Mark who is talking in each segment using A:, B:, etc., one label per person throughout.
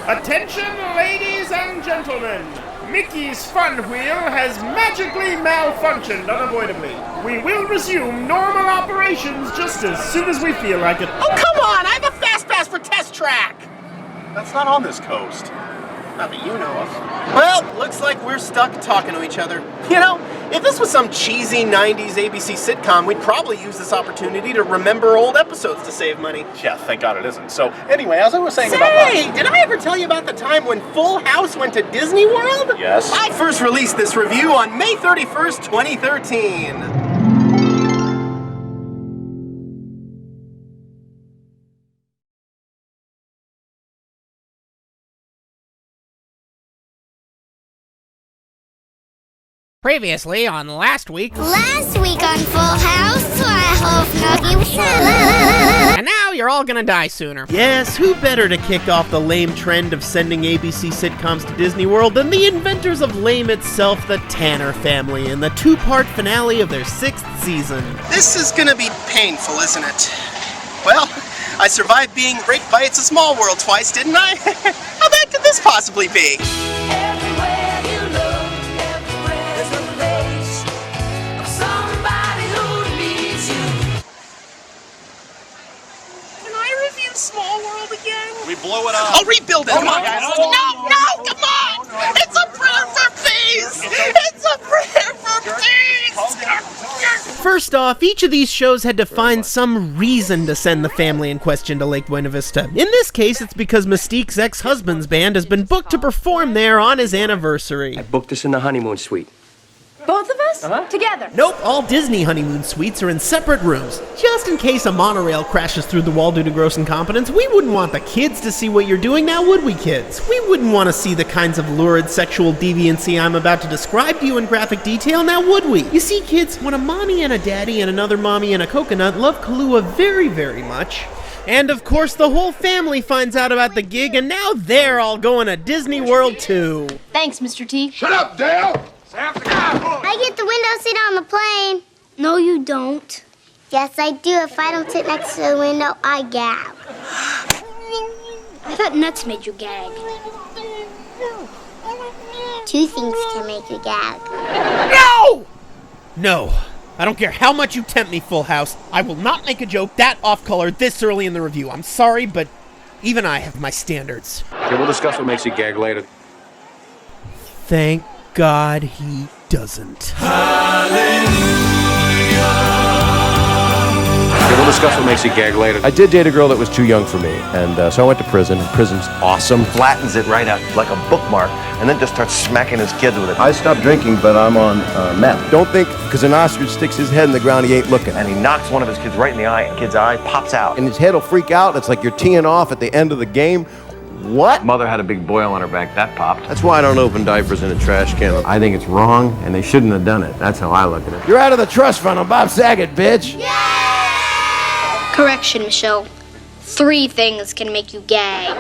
A: Attention, ladies and gentlemen. Mickey's Fun Wheel has magically malfunctioned unavoidably. We will resume normal operations just as soon as we feel like it.
B: Oh, come on! I have a fast pass for Test Track!
C: That's not on this coast.
B: Not that you know of. Well, looks like we're stuck talking to each other. You know, if this was some cheesy 90s ABC sitcom, we'd probably use this opportunity to remember old episodes to save money.
C: Yeah, thank God it isn't. So, anyway, as I was saying
B: Did I ever tell you about the time when Full House went to Disney World?
C: Yes.
B: I first released this review on May 31st, 2013.
D: Previously on last week
E: on Full House, I hope Nuggy was
D: and now you're all gonna die sooner.
F: Yes, who better to kick off the lame trend of sending ABC sitcoms to Disney World than the inventors of lame itself, the Tanner family, in the two-part finale of their 6th season.
B: This is gonna be painful, isn't it? Well, I survived being raped by It's a Small World twice, didn't I? How bad could this possibly be? Small World again?
C: We blow it up.
B: I'll rebuild it. Come on, guys. No, come on. It's a prayer for peace. It's a prayer for peace.
F: First off, each of these shows had to find some reason to send the family in question to Lake Buena Vista. In this case, it's because Mystique's ex-husband's band has been booked to perform there on his anniversary.
G: I booked us in the honeymoon suite.
H: Both of us? Together?
F: Nope, all Disney honeymoon suites are in separate rooms. Just in case a monorail crashes through the wall due to gross incompetence, we wouldn't want the kids to see what you're doing now, would we, kids? We wouldn't want to see the kinds of lurid sexual deviancy I'm about to describe to you in graphic detail, now would we? You see, kids, when a mommy and a daddy and another mommy and a coconut love Kahlua very, very much, and of course the whole family finds out about the gig, and now they're all going to Disney World too.
H: Thanks, Mr. T.
A: Shut up, Dale!
E: I get the window seat on the plane. No, you don't. Yes, I do. If I don't sit next to the window, I gag.
H: I thought nuts made you gag.
E: Two things can make you gag.
F: No! No. I don't care how much you tempt me, Full House. I will not make a joke that off-color this early in the review. I'm sorry, but even I have my standards.
G: Okay, we'll discuss what makes you gag later.
F: Thank God he doesn't.
G: Okay, we'll discuss what makes you gag later. I did date a girl that was too young for me, and so I went to prison, and prison's awesome.
I: Flattens it right out like a bookmark, and then just starts smacking his kids with it.
J: I stopped drinking, but I'm on meth.
G: Don't think because an ostrich sticks his head in the ground, he ain't looking.
I: And he knocks one of his kids right in the eye, and the kid's eye pops out.
G: And his head will freak out. It's like you're teeing off at the end of the game. What?
I: Mother had a big boil on her back. That popped.
G: That's why I don't open diapers in a trash can. I think it's wrong, and they shouldn't have done it. That's how I look at it. You're out of the trust fund on Bob Saget, bitch!
H: Correction, Michelle. 3 things can make you gag.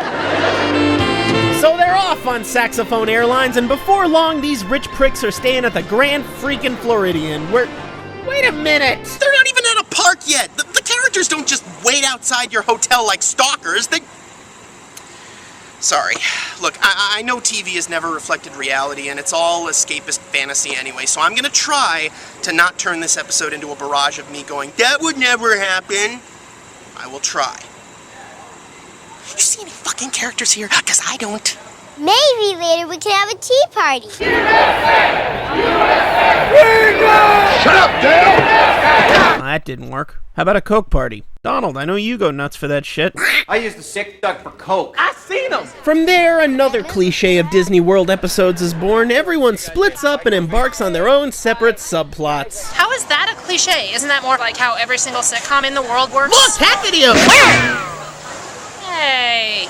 F: So they're off on Saxophone Airlines, and before long, these rich pricks are staying at the Grand Freakin' Floridian, where... Wait a minute!
B: They're not even at a park yet. The characters don't just wait outside your hotel like stalkers. Sorry. Look, I know TV has never reflected reality, and it's all escapist fantasy anyway, so I'm gonna try to not turn this episode into a barrage of me going, that would never happen. I will try. You see any fucking characters here? Because I don't.
E: Maybe later we can have a tea party.
A: Shut up, Dale!
F: That didn't work. How about a Coke party? Donald, I know you go nuts for that shit.
K: I used the sick duck for Coke.
B: I seen them.
F: From there, another cliche of Disney World episodes is born. Everyone splits up and embarks on their own separate subplots.
L: How is that a cliche? Isn't that more like how every single sitcom in the world works?
F: Look, cat video!
L: Hey,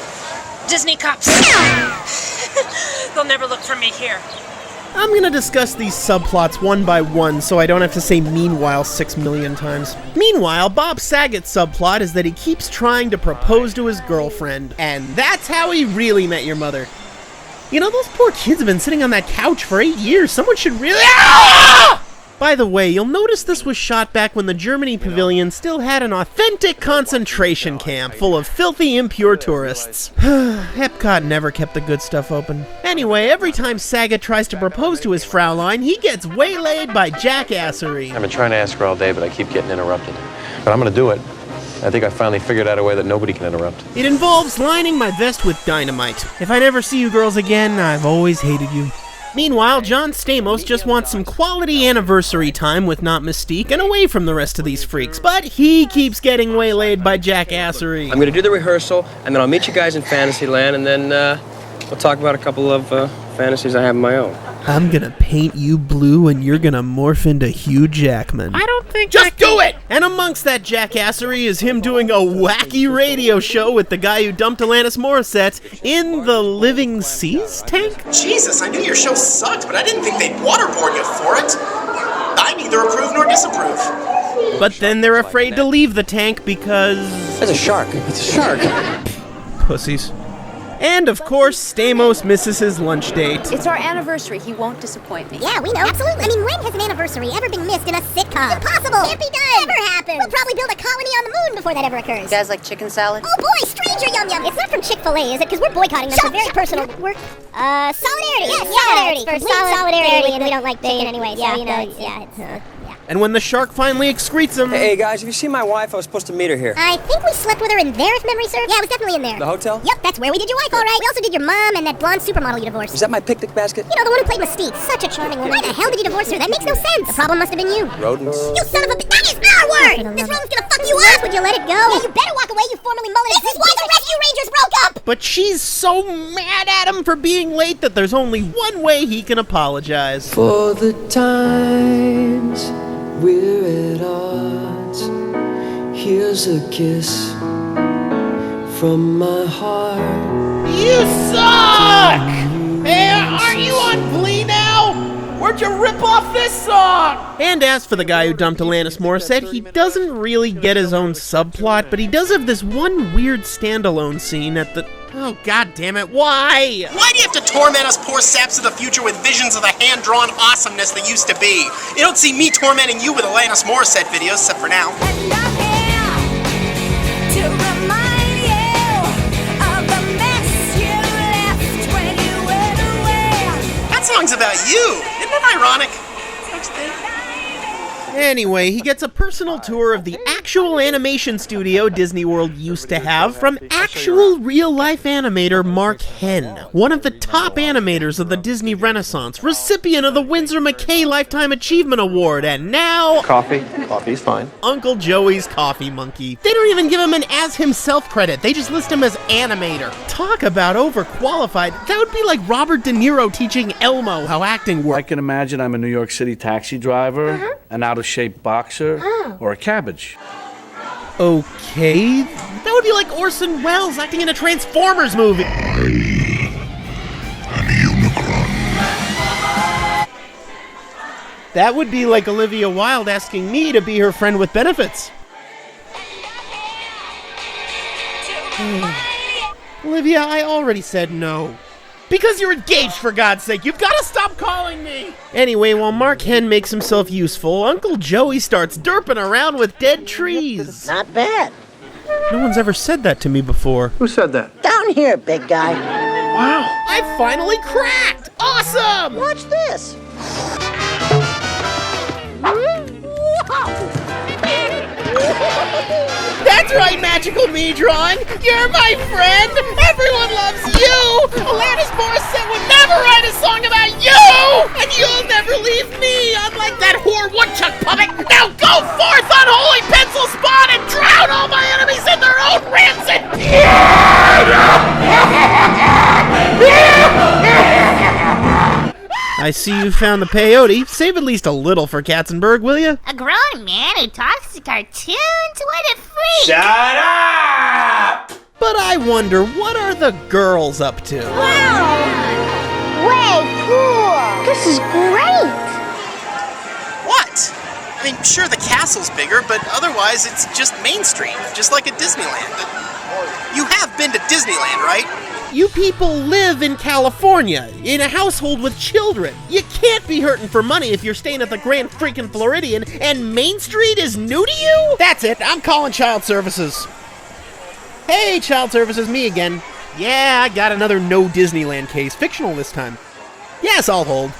L: Disney cops. They'll never look for me here.
F: I'm gonna discuss these subplots one by one so I don't have to say meanwhile 6 million times. Meanwhile, Bob Saget's subplot is that he keeps trying to propose to his girlfriend, and that's how he really met your mother. You know, those poor kids have been sitting on that couch for 8 years. Someone should really... By the way, you'll notice this was shot back when the Germany Pavilion still had an authentic concentration camp full of filthy, impure tourists. Epcot never kept the good stuff open. Anyway, every time Saget tries to propose to his Fraulein, he gets waylaid by jackassery.
G: I've been trying to ask her all day, but I keep getting interrupted. But I'm gonna do it. I think I finally figured out a way that nobody can interrupt.
F: It involves lining my vest with dynamite. If I never see you girls again, I've always hated you. Meanwhile, John Stamos just wants some quality anniversary time with Not Mystique and away from the rest of these freaks, but he keeps getting waylaid by jackassery.
M: I'm gonna do the rehearsal, and then I'll meet you guys in Fantasyland, and then we'll talk about a couple of fantasies I have of my own.
F: I'm gonna paint you blue and you're gonna morph into Hugh Jackman.
D: I don't think
F: Just do it! And amongst that jackassery is him doing a wacky radio show with the guy who dumped Alanis Morissette in the Living Seas tank?
B: Jesus, I knew your show sucked, but I didn't think they'd waterboard you for it. I neither approve nor disapprove.
F: But then they're afraid to leave the tank because...
M: There's a shark. It's a shark.
F: Pussies. And of course, Stamos misses his lunch date.
N: It's our anniversary. He won't disappoint me.
E: Yeah, we know. Absolutely. I mean, when has an anniversary ever been missed in a sitcom? Impossible. Can't be done. Never happen. We'll probably build a colony on the moon before that ever occurs.
N: You guys like chicken salad?
E: Oh boy, stranger yum yum. It's not from Chick-fil-A, is it? Because we're boycotting them for very personal work. Solidarity. Yes, solidarity. For solidarity, and we don't like chicken anyway, so you know,
F: And when the shark finally excretes him...
M: Hey guys, have you seen my wife? I was supposed to meet her here.
E: I think we slept with her in there, if memory serves. Yeah, it was definitely in there.
M: The hotel?
E: Yep, that's where we did your wife, all right. We also did your mom and that blonde supermodel you divorced.
M: Is that my picnic basket?
E: You know, the one who played Mystique. Such a charming woman. Why the hell did you divorce her? That makes no sense. The problem must have been you.
M: Rodents.
E: You son of a bitch. That is our word! This room's gonna fuck you up! Would you let it go? Yeah, you better walk away, you formerly mullet. This is why the Rescue Rangers broke up!
F: But she's so mad at him for being late that there's only one way he can apologize.
O: For the times we're at odds, here's a kiss from my heart.
F: You suck! Hey, aren't you on Glee now? Where'd you rip off this song? And as for the guy who dumped Alanis Morissette, he doesn't really get his own subplot, but he does have this one weird standalone scene at the... Oh, god damn it, why?
B: Why do you have to torment us poor saps of the future with visions of the hand-drawn awesomeness that used to be? You don't see me tormenting you with Alanis Morissette videos, except for now. That song's about you. Isn't that ironic?
F: Anyway, he gets a personal tour of the actual animation studio Disney World used to have from actual real-life animator Mark Henn, one of the top animators of the Disney Renaissance, recipient of the Winsor McKay Lifetime Achievement Award, and now...
G: Coffee. Coffee's fine.
F: Uncle Joey's Coffee Monkey. They don't even give him an as himself credit, they just list him as animator. Talk about overqualified. That would be like Robert De Niro teaching Elmo how acting works.
P: I can imagine I'm a New York City taxi driver, an out-of-shape boxer, or a cabbage.
F: Okay, that would be like Orson Welles acting in a Transformers movie. That would be like Olivia Wilde asking me to be her friend with benefits. Olivia, I already said no. Because you're engaged, for God's sake. You've got to stop calling me. Anyway, while Mark Henn makes himself useful, Uncle Joey starts derping around with dead trees.
Q: Not bad.
F: No one's ever said that to me before.
J: Who said that?
Q: Down here, big guy.
F: Wow. I finally cracked. Awesome.
Q: Watch this.
F: That's right, Magical Me Drawing. You're my friend. Everyone loves you. Alanis Morissette would never write a song about you. And you'll never leave me, unlike that whore woodchuck puppet. Now go forth, unholy pencil spawn, and drown all my enemies in their own rancid. I see you found the peyote. Save at least a little for Katzenberg, will you?
E: A grown man who talks to cartoons? What a freak!
K: Shut up!
F: But I wonder, what are the girls up to?
E: Wow! Way cool! This is great!
B: What? I mean, sure, the castle's bigger, but otherwise it's just Main Street, just like at Disneyland. You have been to Disneyland, right?
F: You people live in California, in a household with children. You can't be hurting for money if you're staying at the Grand freaking Floridian, and Main Street is new to you? That's it, I'm calling Child Services. Hey, Child Services, me again. Yeah, I got another no Disneyland case, fictional this time. Yes, I'll hold.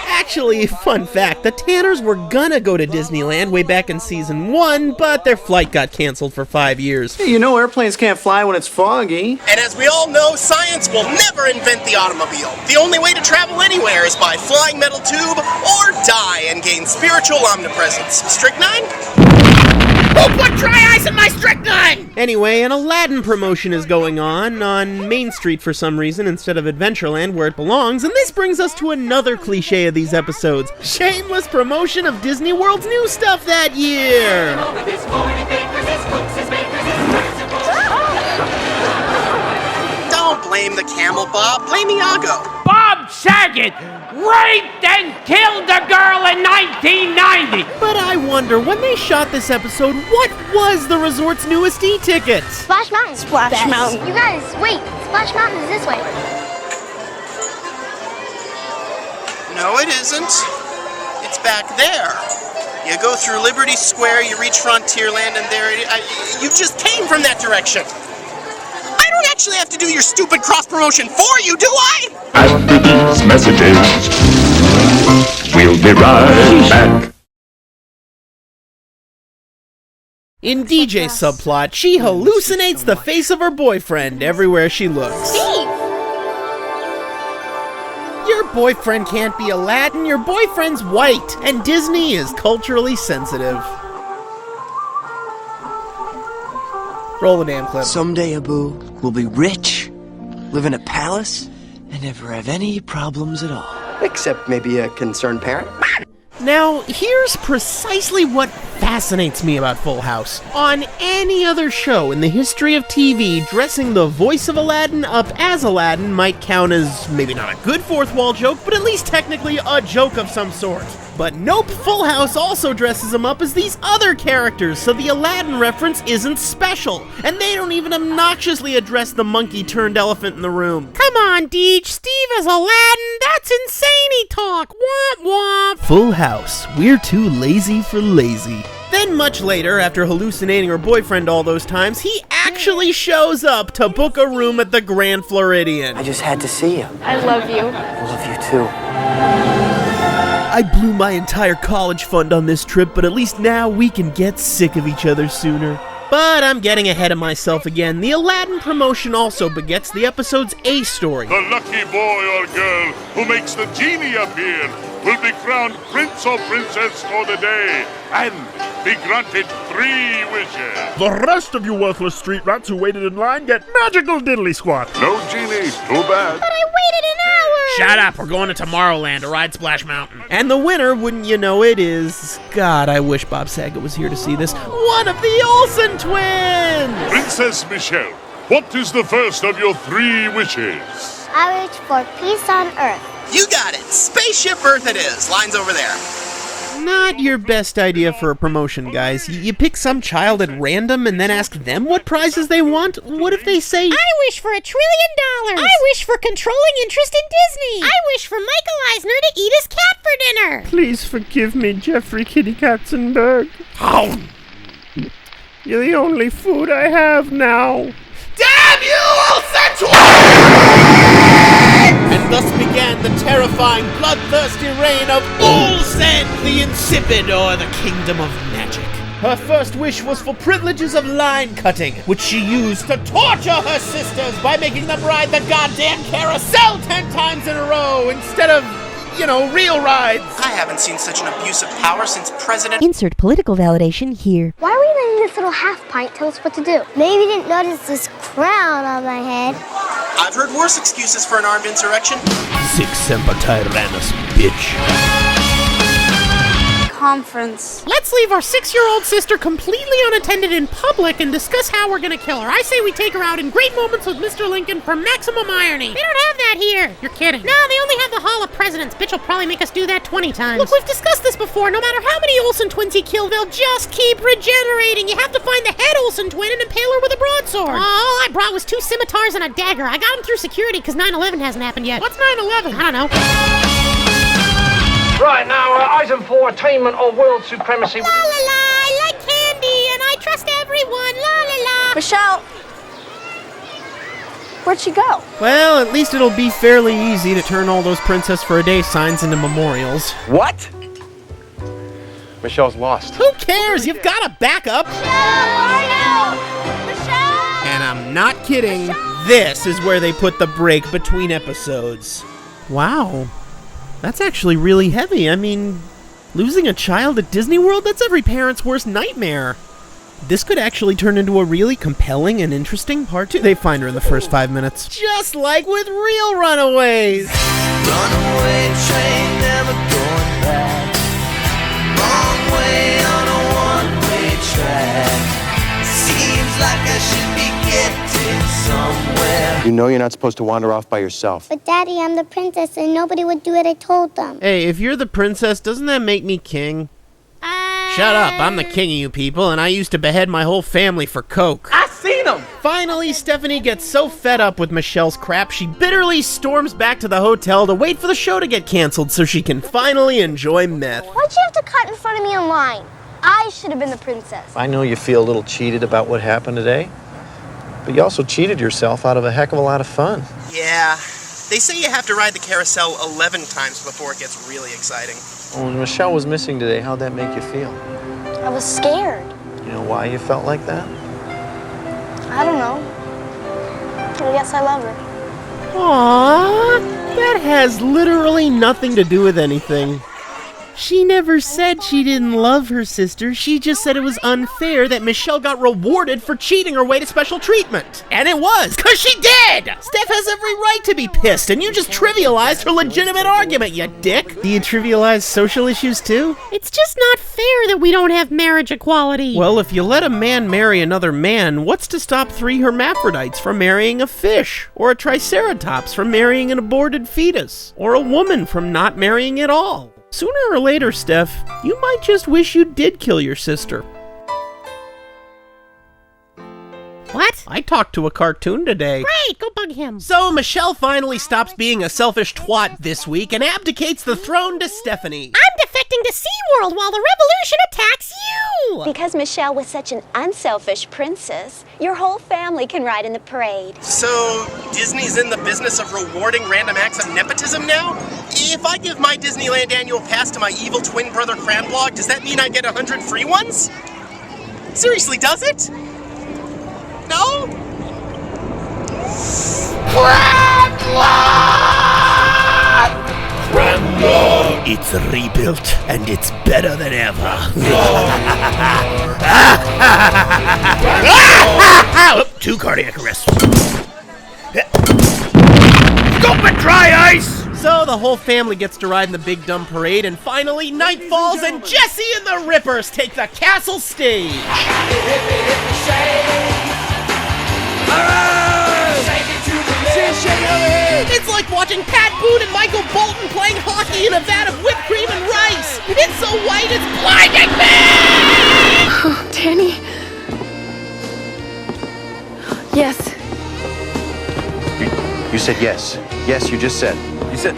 F: Actually, fun fact, the Tanners were gonna go to Disneyland way back in season 1, but their flight got canceled for 5 years.
Q: Hey, you know airplanes can't fly when it's foggy.
B: And as we all know, science will never invent the automobile. The only way to travel anywhere is by flying metal tube or die and gain spiritual omnipresence. Strychnine?
D: Who put dry ice in my strychnine?
F: Anyway, an Aladdin promotion is going on Main Street for some reason instead of Adventureland where it belongs, and this brings us to another cliche of these episodes. Shameless promotion of Disney World's new stuff that year!
B: Don't blame the camel, Bob. Blame Iago.
K: Bob Saget raped and killed a girl in 1990.
F: But I wonder, when they shot this episode, what was the resort's newest e-ticket?
E: Splash Mountain.
N: Splash Mountain.
E: You guys, wait. Splash Mountain is this way.
B: No, it isn't. It's back there. You go through Liberty Square, you reach Frontierland, and there it is. You just came from that direction. I don't actually have to do your stupid cross-promotion for you, do I?
R: After these messages, we'll be right back.
F: In DJ's subplot, she hallucinates the face of her boyfriend everywhere she looks.
E: Steve!
F: Your boyfriend can't be Aladdin, your boyfriend's white, and Disney is culturally sensitive. Roll the damn clip.
O: Someday, Abu, we'll be rich, live in a palace, and never have any problems at all.
B: Except maybe a concerned parent.
F: Now, here's precisely what fascinates me about Full House. On any other show in the history of TV, dressing the voice of Aladdin up as Aladdin might count as maybe not a good fourth wall joke, but at least technically a joke of some sort. But nope, Full House also dresses him up as these other characters, so the Aladdin reference isn't special. And they don't even obnoxiously address the monkey-turned-elephant in the room.
D: Come on, Deej, Steve as Aladdin, that's insane-y talk, womp womp.
F: Full House, we're too lazy for lazy. Then much later, after hallucinating her boyfriend all those times, he actually shows up to book a room at the Grand Floridian.
O: I just had to see you.
N: I love you.
O: I love you too.
F: I blew my entire college fund on this trip, but at least now we can get sick of each other sooner. But I'm getting ahead of myself again. The Aladdin promotion also begets the episode's A story.
R: The lucky boy or girl who makes the genie appear will be crowned prince or princess for the day and be granted 3 wishes.
A: The rest of you worthless street rats who waited in line get magical diddly squat.
R: No genie, too bad.
E: But I waited an hour!
D: Shut up, we're going to Tomorrowland to ride Splash Mountain.
F: And the winner, wouldn't you know it, is... God, I wish Bob Saget was here to see this. One of the Olsen twins!
R: Princess Michelle, what is the first of your 3 wishes?
E: I wish for peace on Earth.
B: You got it. Spaceship Earth it is. Line's over there.
F: Not your best idea for a promotion, guys. You pick some child at random and then ask them what prizes they want? What if they say,
E: I wish for $1 trillion! I wish for controlling interest in Disney! I wish for Michael Eisner to eat his cat for dinner!
A: Please forgive me, Jeffrey Kitty Katzenberg. You're the only food I have now.
D: Damn you, Olsen!
F: And thus began the terrifying, bloodthirsty reign of Olsen, the Insipid, or the Kingdom of Magic. Her first wish was for privileges of line cutting, which she used to torture her sisters by making them ride the goddamn carousel 10 times in a row instead of, real rides.
B: I haven't seen such an abuse of power since President...
S: Insert political validation here.
E: Why are we letting this little half pint tell us what to do? Maybe you didn't notice this crown on my head.
B: I've heard worse excuses for an armed insurrection.
F: Sic semper tyrannis, bitch.
T: conference.
D: Let's leave our 6-year-old sister completely unattended in public and discuss how we're gonna kill her. I say we take her out in great moments with Mr. Lincoln for maximum irony. They don't have that here. You're kidding. No, they only have the Hall of Presidents. Bitch will probably make us do that 20 times. Look, we've discussed this before. No matter how many Olsen twins you kill, they'll just keep regenerating. You have to find the head Olsen twin and impale her with a broadsword. All I brought was 2 scimitars and a dagger. I got them through security because 9/11 hasn't happened yet. What's 9/11? I don't know.
K: Right now, item for attainment of world supremacy.
E: La la la, I like candy and I trust everyone. La la la.
T: Michelle, where'd she go?
F: Well, at least it'll be fairly easy to turn all those Princess for a Day signs into memorials.
I: What? Michelle's lost.
F: Who cares? You've got a backup.
E: Michelle!
F: And I'm not kidding. This is where they put the break between episodes. Wow. That's actually really heavy. I mean, losing a child at Disney World? That's every parent's worst nightmare. This could actually turn into a really compelling and interesting part 2. They find her in the first 5 minutes. Just like with real runaways.
O: Runaway train never going back. Wrong way on a one-way track. Seems like I should be getting somewhere.
I: You know you're not supposed to wander off by yourself.
E: But Daddy, I'm the princess and nobody would do what I told them.
F: Hey, if you're the princess, doesn't that make me king? Shut up, I'm the king of you people, and I used to behead my whole family for coke.
K: I seen him!
F: Finally, Stephanie gets so fed up with Michelle's crap, she bitterly storms back to the hotel to wait for the show to get canceled so she can finally enjoy meth.
E: Why'd you have to cut in front of me in line? I should have been the princess.
J: I know you feel a little cheated about what happened today, but you also cheated yourself out of a heck of a lot of fun.
B: Yeah, they say you have to ride the carousel 11 times before it gets really exciting.
J: When Michelle was missing today, how'd that make you feel?
E: I was scared.
J: You know why you felt like that?
E: I don't know. I guess I love her.
F: Aww, that has literally nothing to do with anything. She never said she didn't love her sister. She just said it was unfair that Michelle got rewarded for cheating her way to special treatment. And it was, 'cause she did! Steph has every right to be pissed, and you just trivialized her legitimate argument, you dick. Do you trivialize social issues too?
D: It's just not fair that we don't have marriage equality.
F: Well, if you let a man marry another man, what's to stop 3 hermaphrodites from marrying a fish? Or a triceratops from marrying an aborted fetus? Or a woman from not marrying at all? Sooner or later, Steph, you might just wish you did kill your sister.
D: What?
F: I talked to a cartoon today.
D: Great, go bug him.
F: So Michelle finally stops being a selfish twat this week and abdicates the throne to Stephanie.
E: I'm defecting to SeaWorld while the revolution attacks you!
U: Because Michelle was such an unselfish princess, your whole family can ride in the parade.
B: So, Disney's in the business of rewarding random acts of nepotism now? If I give my Disneyland annual pass to my evil twin brother Cranblog, does that mean I get 100 free ones? Seriously, does it? No?
F: Cranblog! It's rebuilt, and it's better than ever. Two cardiac arrests. Stupid dry ice! So the whole family gets to ride in the big dumb parade, and finally night falls and Jesse and the Rippers take the castle stage. It's like watching Pat Boone and Michael Bolton playing hockey in a vat of whipped cream and rice. It's so white it's blinding me!
T: Danny. Yes.
I: You said yes. Yes, you just said. You said...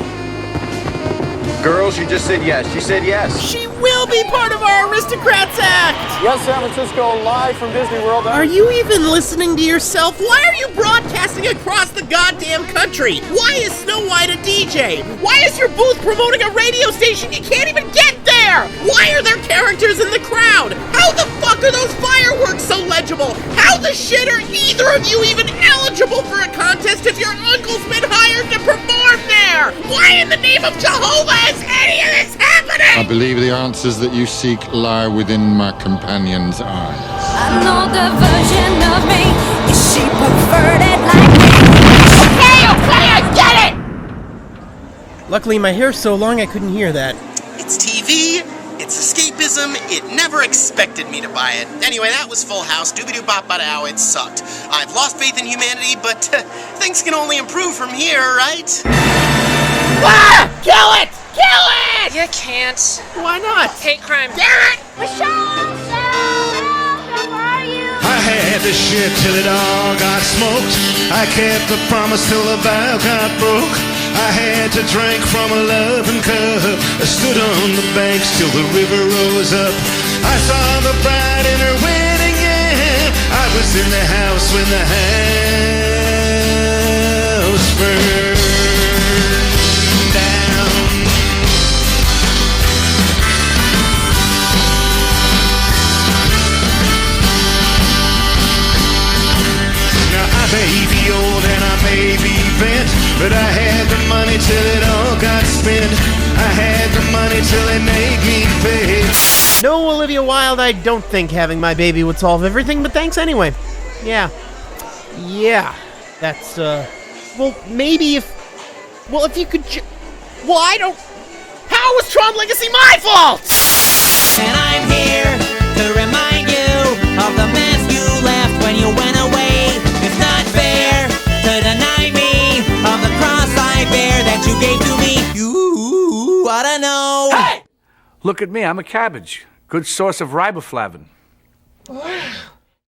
I: Girls, you just said yes. You said yes.
F: She will be part of our Aristocrats Act!
Q: Yes, San Francisco, live from Disney World.
F: Are you even listening to yourself? Why are you broadcasting across the goddamn country? Why is Snow White a DJ? Why is your booth promoting a radio station you can't even get there? Why are there characters in the crowd? How the fuck are those fireworks so legible? How the shit are either of you even eligible for a contest if your uncle's been hired to perform there? Why in the name of Jehovah is any of this happening?
V: I believe the answers that you seek lie within my companion's eyes.
U: I know the version of me. Is she perverted like me?
D: Okay, I get it!
F: Luckily, my hair's so long I couldn't hear that.
B: It's TV, it's escapism, nepotism, it never expected me to buy it. Anyway, that was Full House. Doobie-doo-bop-ba-dow, it sucked. I've lost faith in humanity, but things can only improve from here, right?
A: Ah! Kill it! Kill it!
L: You can't.
A: Why not?
L: Hate crime.
A: Damn it!
E: Michelle! Where are you?
C: I had the shit till it all got smoked. I kept the promise till the valve got broke. I had to drink from a loving cup. I stood on the banks till the river rose up. I saw the bride in her wedding gown. I was in the house when the house burned down. Now I may be old and I may be bent, but I had the money till it all got spent. I had the money till it made me pay.
F: No, Olivia Wilde, I don't think having my baby would solve everything, but thanks anyway. Yeah. That's, well, maybe if you could well, I don't... How was Tron Legacy my fault?
H: And I'm here to remind you of the mess you left when you went away. It's not fair to deny me of the cross I bear that you gave to me. You ought to know.
P: Hey! Look at me, I'm a cabbage. Good source of riboflavin.
A: Wow.